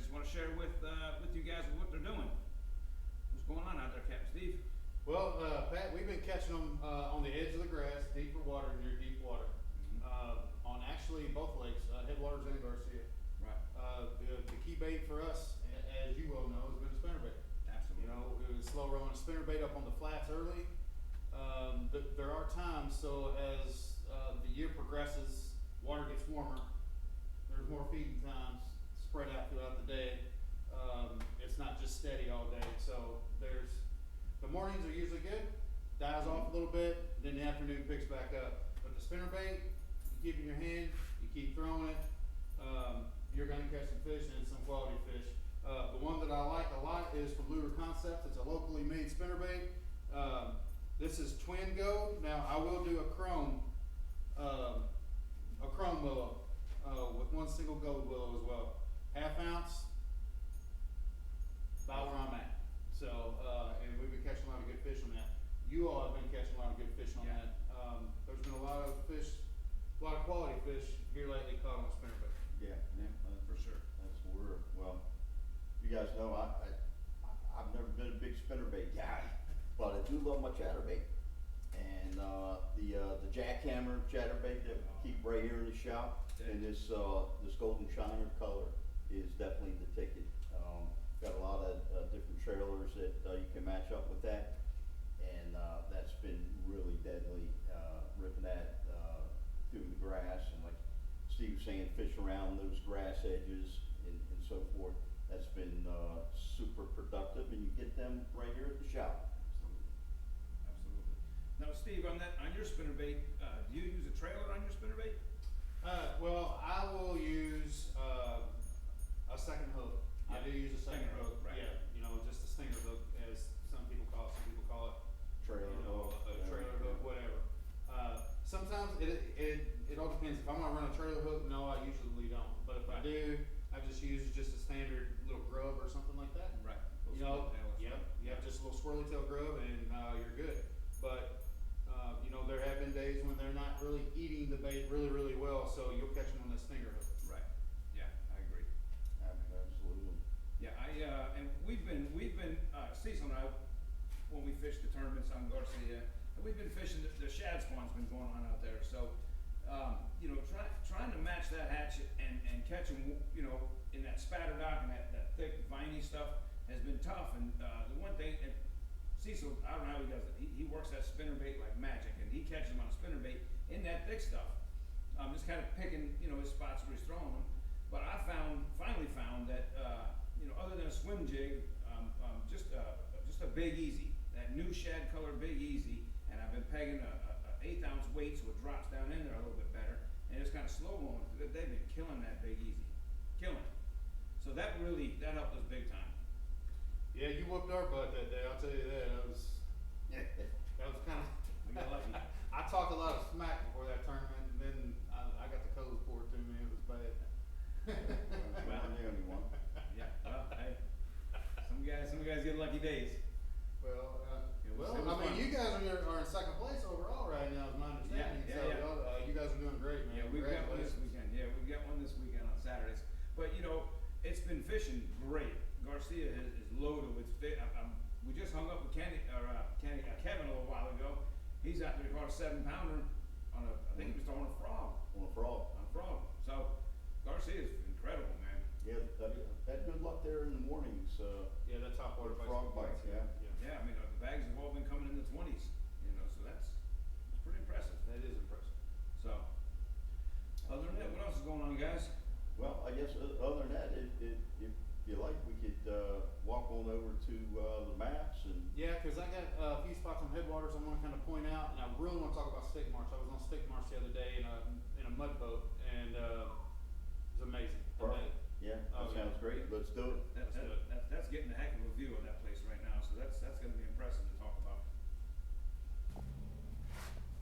just want to share with you guys what they're doing. What's going on out there, Captain Steve? Well, Pat, we've been catching them on the edge of the grass, deeper water, near deep water, on actually both lakes, Headwaters and Garcia. Right. The key bait for us, as you well know, has been a spinnerbait. Absolutely. You know, it was slow rolling spinnerbait up on the flats early. There are times, so as the year progresses, water gets warmer, there's more feeding times spread out throughout the day. It's not just steady all day, so the mornings are usually good, dies off a little bit, then the afternoon picks back up. But the spinnerbait, you keep in your hand, you keep throwing it, you're gonna catch some fish and some quality fish. The one that I like a lot is from Lure Concepts. It's a locally made spinnerbait. This is twin gold. Now I will do a chrome willow with one single gold willow as well. Half ounce, about where I'm at. So, and we've been catching a lot of good fish on that. You all have been catching a lot of good fish on that. There's been a lot of fish, a lot of quality fish here lately caught on spinnerbait. Yeah, For sure. that's where, well, you guys know, I've never been a big spinnerbait guy, but I do love my chatterbait. And, the jackhammer chatterbait that we keep right here in the shop, and this golden shiner color is definitely the ticket. Got a lot of different trailers that you can match up with that, and that's been really deadly, ripping that through the grass, and like Steve was saying, fish around those grass edges and so forth. That's been super productive, and you get them right here at the shop. Absolutely. Now, Steve, on your spinnerbait, do you use a trailer on your spinnerbait? Well, I will use a second hook. I do use a second Stinger hook. hook, right. Yeah, you know, just a stinger hook, as some people call it. Trailer You know, hook, a trailer whatever. hook, whatever. Sometimes it all depends. If I'm gonna run a trailer hook, no, I usually don't. But if I Right. do, I just use just a standard little grub or something like that. Right. You know, Yep. yep, just a little swirly tail grub, and you're good. But you know, there have been days when they're not really eating the bait really well, so you'll catch them on the stinger hook. Right. Yeah, I agree. Absolutely. Yeah, and we've been, Cecil and I, when we fished the tournaments on Garcia, and we've been fishing, the shad spawn's been going on out there, so, you know, trying to match that hatchet and catch them, you know, in that spatter dock and that thick viney stuff has been tough, and, the one thing, and Cecil, I don't know how he does it, he works that spinnerbait like magic, and he catches them on a spinnerbait in that thick stuff. Just kind of picking, you know, his spots where he's throwing them, but I finally found that, you know, other than a swim jig, just a Big Easy, that new shad color Big Easy, and I've been pegging a 1/8 ounce weight so it drops down in there a little bit better, and it's kind of slow rolling. They've been killing that Big Easy, killing it. So that helped us big time. Yeah, you whooped our butt that day. I'll tell you that. That was kind of. We got lucky. I talked a lot of smack before that tournament, and then I got the codes poured to me. It was bad. Well, I'm the only one. Yeah, well, hey, some guys get lucky days. Well, It was I mean, fun. you guys are in second place overall right now, is my understanding. Yeah, so yeah. y'all, you guys are doing great, man. Yeah, we've got one this Congratulations. weekend. Yeah, we've got one this weekend on Saturdays. But you know, it's been fishing great. Garcia is loaded with fish. We just hung up with Kevin a little while ago. He's out there caught a 7-pounder on I think he was throwing a frog. On a frog. On a frog. So Garcia is incredible, man. Yeah, had good luck there in the mornings, Yeah, that top water With bites. frog bites, yeah. Yeah, I mean the bags have all been coming in the 20s. You know, so it's pretty impressive. That is impressive. So other than that, what else is going on, guys? Well, I guess other than that, if you like, we could, walk on over to, the maps and. Yeah, because I got a few spots on Headwaters I want to kind of point out, and I really want to talk about Stick Marsh. I was on Stick Marsh the other day in a mud boat, and it was amazing. Perfect. Yeah, Oh, that yeah. sounds great. Let's do it. That's Let's do it. that's getting a heck of a view of that place right now, so that's gonna be impressive to talk about.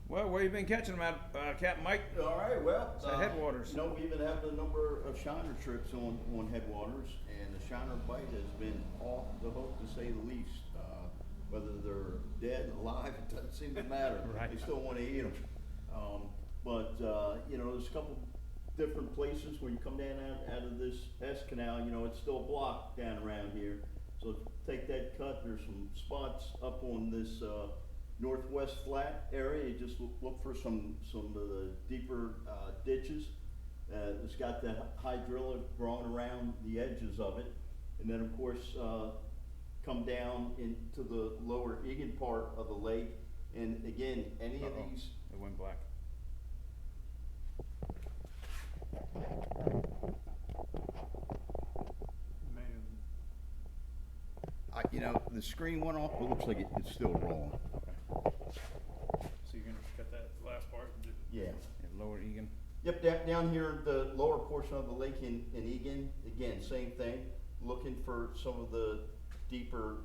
Well, where you been catching them at, Captain Mike? All right, well. It's at Headwaters. You know, we've been having a number of shiner trips on Headwaters, and the shiner bite has been off the hook, to say the least. Whether they're dead, alive, it doesn't seem to matter. Right. They still want to eat them. But, you know, there's a couple different places, when you come down out of this S canal, you know, it's still blocked down around here. So take that cut, there's some spots up on this, northwest flat area, you just look for some of the deeper, ditches. It's got the hydrilla growing around the edges of it. And then, of course, come down into the lower Egan part of the lake. And again, any of these, It went black. Man. you know, the screen went off, but it looks like it's still rolling. So you're gonna cut that last part? Yeah. Lower Egan. Yep, down here, the lower portion of the lake in Egan, again, same thing, looking for some of the deeper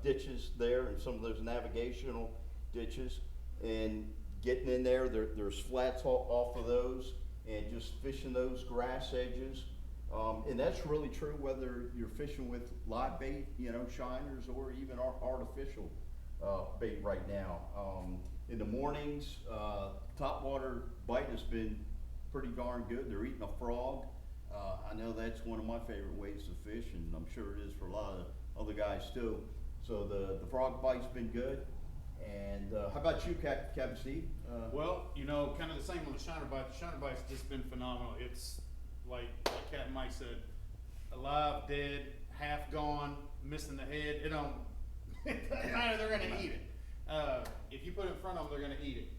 ditches there and some of those navigational ditches, and getting in there, there's flats off of those, and just fishing those grass edges. And that's really true whether you're fishing with live bait, you know, shiners, or even artificial bait right now. In the mornings, topwater bite has been pretty darn good. They're eating a frog. I know that's one of my favorite ways to fish, and I'm sure it is for a lot of other guys too. So the frog bite's been good. And how about you, Captain Steve? Well, you know, kind of the same on the shiner bite. The shiner bite's just been phenomenal. It's like Captain Mike said, alive, dead, half gone, missing the head. It don't matter, they're gonna eat it. If you put it in front of them, they're gonna eat it.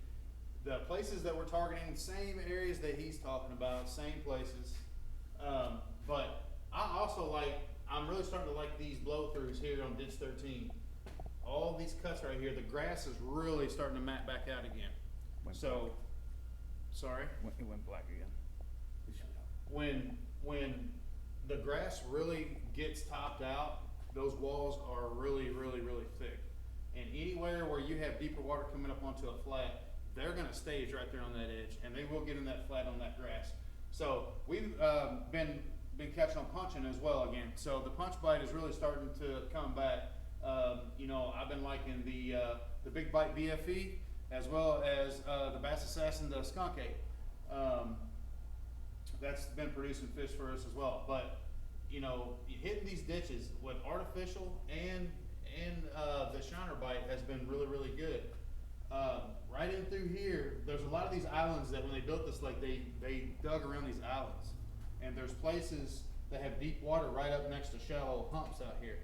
The places that we're targeting, same areas that he's talking about, same places. But I also I'm really starting to like these blow-throughs here on Ditch 13. All these cuts right here, the grass is really starting to mat back out again. So, sorry? It went black again. When the grass really gets topped out, those walls are really thick. And anywhere where you have deeper water coming up onto a flat, they're gonna stage right there on that edge, and they will get in that flat on that grass. So we've been catching on punching as well again. So the punch bite is really starting to come back. You know, I've been liking the big bite BFE as well as the Bass Assassin, the skunk ape. That's been producing fish for us as well. But you know, hitting these ditches with artificial and the shiner bite has been really good. Right in through here, there's a lot of these islands that when they built this lake, they dug around these islands, and there's places that have deep water right up next to shallow humps out here.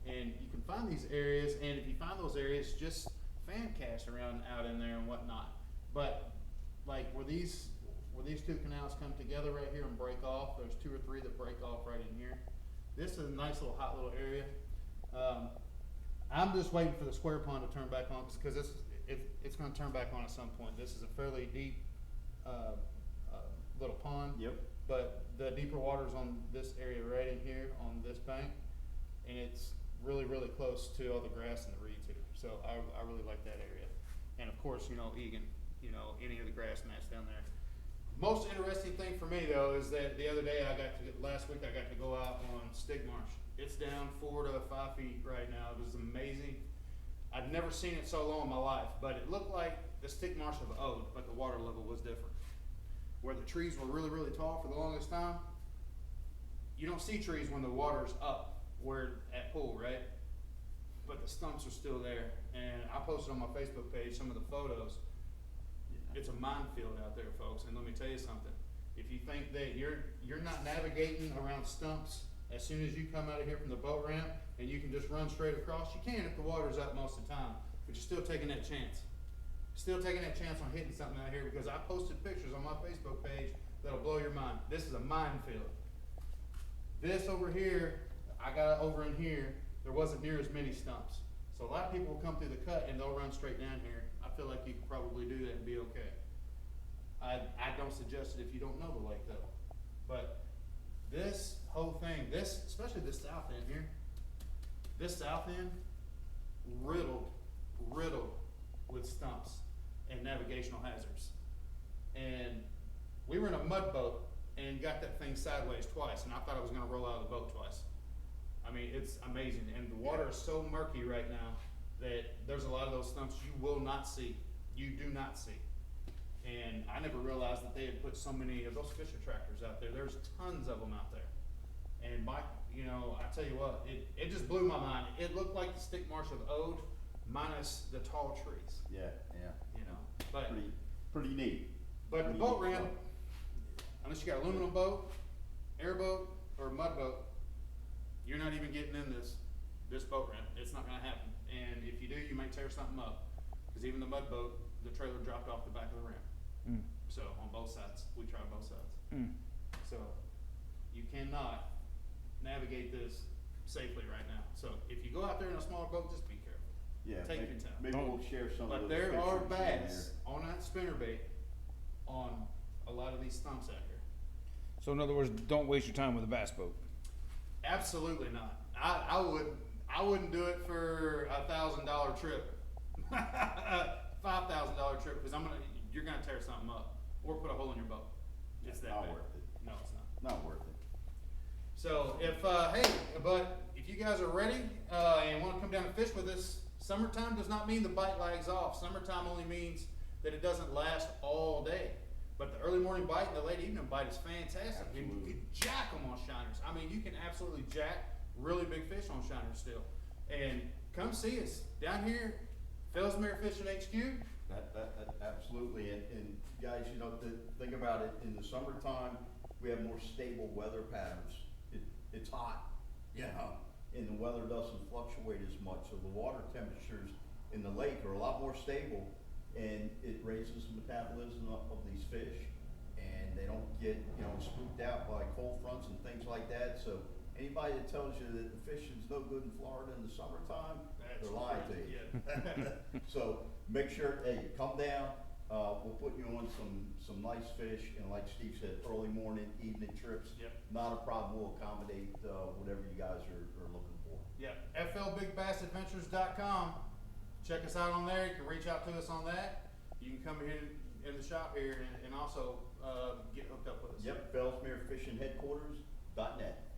And you can find these areas, and if you find those areas, just fan cast around out in there and whatnot. But like where these two canals come together right here and break off, there's 2 or 3 that break off right in here. This is a nice little hot little area. I'm just waiting for the square pond to turn back on, because it's going to turn back on at some point. This is a fairly deep little pond. Yep. But the deeper water's on this area right in here on this bank, and it's really close to all the grass and the reeds here. So I really like that area. And of course, you know, Egan, you know, any of the grass mats down there. Most interesting thing for me though is that the other day last week I got to go out on Stick Marsh. It's down 4 to 5 feet right now. It was amazing. I've never seen it so low in my life, but it looked like the Stick Marsh of old, but the water level was different. Where the trees were really tall for the longest time, you don't see trees when the water's up, where at pool, right? But the stumps are still there, and I posted on my Facebook page some of the photos. It's a minefield out there, folks, and let me tell you something. If you think that you're not navigating around stumps as soon as you come out of here from the boat ramp and you can just run straight across, you can if the water's up most of the time, but you're still taking that chance. Still taking that chance on hitting something out here, because I posted pictures on my Facebook page that'll blow your mind. This is a minefield. This over here, I got over in here, there wasn't near as many stumps. So a lot of people will come through the cut and they'll run straight down here. I feel like you could probably do that and be okay. I don't suggest it if you don't know the lake though. But this whole thing, especially this south end here, this south end, riddled with stumps and navigational hazards. And we were in a mud boat and got that thing sideways twice, and I thought I was gonna roll out of the boat twice. I mean, it's amazing, and the water is so murky right now that there's a lot of those stumps you will not see. You do not see. And I never realized that they had put so many of those fish attractors out there. There's tons of them out there. And Mike, you know, I tell you what, it just blew my mind. It looked like the Stick Marsh of Ode minus the tall trees, Yeah, yeah. you know. But Pretty neat. But the Pretty boat neat ramp, stuff. unless you got aluminum boat, airboat, or mud boat, you're not even getting in this boat ramp. It's not gonna happen. And if you do, you might tear something up. Cause even the mud boat, the trailer dropped off the back of the ramp. Mm. So on both sides, we tried both sides. Mm. So you cannot navigate this safely right now. So if you go out there in a smaller boat, just be careful. Yeah, Take maybe, your time. maybe we'll share some of But those there are pictures in bags there. on that spinnerbait on a lot of these stumps out here. So in other words, don't waste your time with a bass boat. Absolutely not. I wouldn't do it for $1,000 trip, $5,000 trip, because you're gonna tear something up or put a hole in your boat. It's that Not bad. worth it. No, it's not. Not worth it. So if you guys are ready and want to come down and fish with us, summertime does not mean the bite lags off. Summertime only means that it doesn't last all day. But the early morning bite and the late evening bite is fantastic. You Absolutely. can jack them on shiners. I mean, you can absolutely jack really big fish on shiners still. And come see us down here, Fellsmere Fishing HQ. That absolutely, and guys, you know, think about it, in the summertime, we have more stable weather patterns. It's hot, you know, and the weather doesn't fluctuate as much, so the water temperatures in the lake are a lot more stable, and it raises the metabolism of these fish, and they don't get, you know, spooked out by cold fronts and things like that, so anybody that tells you that the fishing's no good in Florida in the summertime, they're lying to you. Yeah. So make sure, hey, come down, we'll put you on some nice fish, and like Steve said, early morning, evening trips. Yep. Not a problem, we'll accommodate, whatever you guys are looking for. Yeah, flbigbassadventures.com. Check us out on there. You can reach out to us on that. You can come here in the shop here and also get hooked up with us. Yep, FellsmereFishingHeadquarters.net.